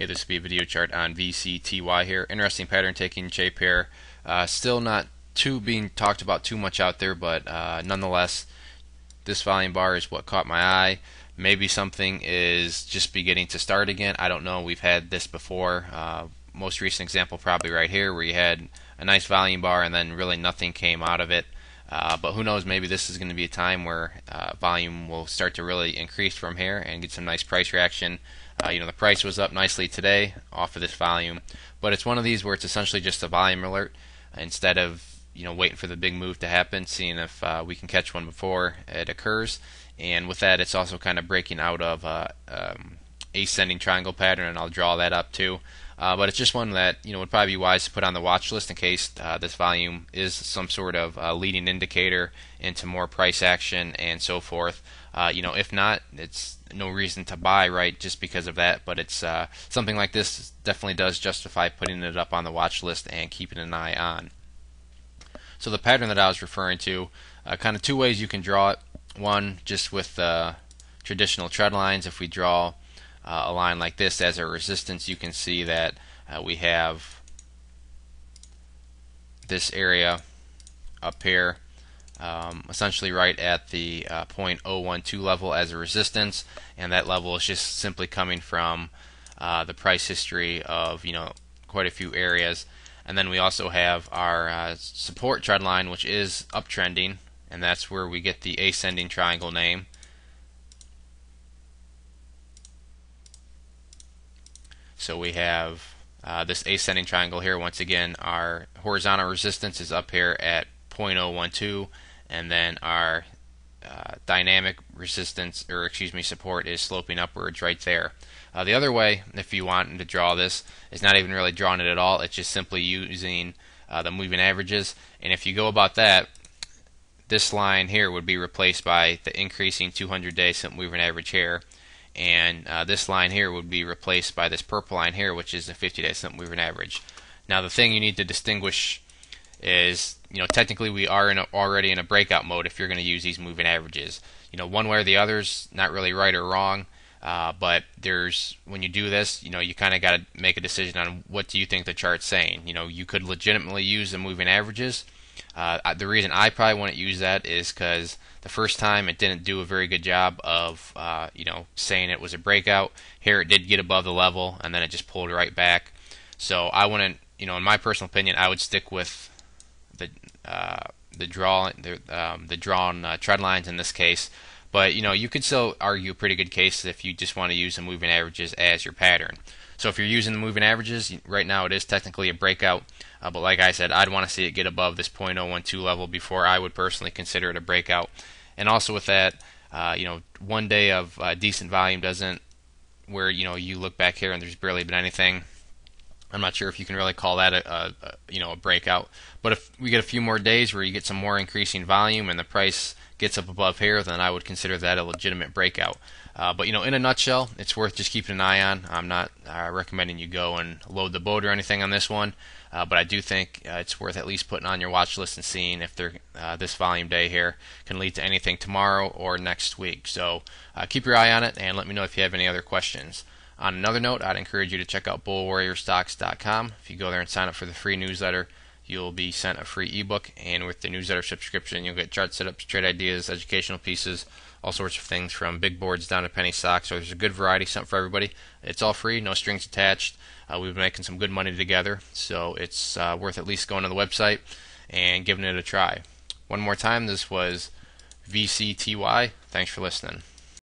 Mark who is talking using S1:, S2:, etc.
S1: Hey, this will be a video chart on VCTY here. Interesting pattern taking shape here. Still not being talked about too much out there, but nonetheless, this volume bar is what caught my eye. Maybe something is just beginning to start again. I don't know. We've had this before. Most recent example probably right here, where you had a nice volume bar and then really nothing came out of it. But who knows, maybe this is going to be a time where volume will start to really increase from here and get some nice price reaction. The price was up nicely today off of this volume, but it's one of these where it's essentially just a volume alert instead of waiting for the big move to happen, seeing if we can catch one before it occurs. And with that, it's also kind of breaking out of ascending triangle pattern, and I'll draw that up too. But it's just one that would probably be wise to put on the watch list in case this volume is some sort of leading indicator into more price action and so forth. If not, it's no reason to buy, right, just because of that. But it's something like this definitely does justify putting it up on the watch list and keeping an eye on. So the pattern that I was referring to, kind of two ways you can draw it. One, just with traditional trend lines. If we draw a line like this as a resistance, you can see that we have this area up here, essentially right at the 0.012 level as a resistance, and that level is just simply coming from the price history of quite a few areas. And then we also have our support trend line, which is uptrending, and that's where we get the ascending triangle name. So we have this ascending triangle here. Once again, our horizontal resistance is up here at 0.012, and then our dynamic resistance, or excuse me, support is sloping upwards right there. The other way, if you want to draw this, is not even really drawing it at all. It's just simply using the moving averages. And if you go about that, this line here would be replaced by the increasing 200-day simple moving average here. And this line here would be replaced by this purple line here, which is the 50-day simple moving average. Now the thing you need to distinguish is, technically we are already in a breakout mode if you're going to use these moving averages. One way or the other's not really right or wrong, but when you do this, you kind of got to make a decision on what do you think the chart's saying. You could legitimately use the moving averages. The reason I probably wouldn't use that is because the first time it didn't do a very good job of saying it was a breakout. Here it did get above the level, and then it just pulled right back. So I wouldn't, in my personal opinion, I would stick with the drawn trend lines in this case. But you could still argue a pretty good case if you just want to use the moving averages as your pattern. So if you're using the moving averages, right now it is technically a breakout. But like I said, I'd want to see it get above this 0.012 level before I would personally consider it a breakout. And also with that, one day of decent volume doesn't, where you look back here and there's barely been anything. I'm not sure if you can really call that a breakout. But if we get a few more days where you get some more increasing volume and the price gets up above here, then I would consider that a legitimate breakout. But in a nutshell, it's worth just keeping an eye on. I'm not recommending you go and load the boat or anything on this one, but I do think it's worth at least putting on your watch list and seeing if this volume day here can lead to anything tomorrow or next week. So keep your eye on it and let me know if you have any other questions. On another note, I'd encourage you to check out bullwarriorstocks.com. If you go there and sign up for the free newsletter, you'll be sent a free ebook, and with the newsletter subscription, you'll get chart setups, trade ideas, educational pieces, all sorts of things from big boards down to penny stocks. So there's a good variety, something for everybody. It's all free, no strings attached. We've been making some good money together, so it's worth at least going to the website and giving it a try. One more time, this was VCTY. Thanks for listening.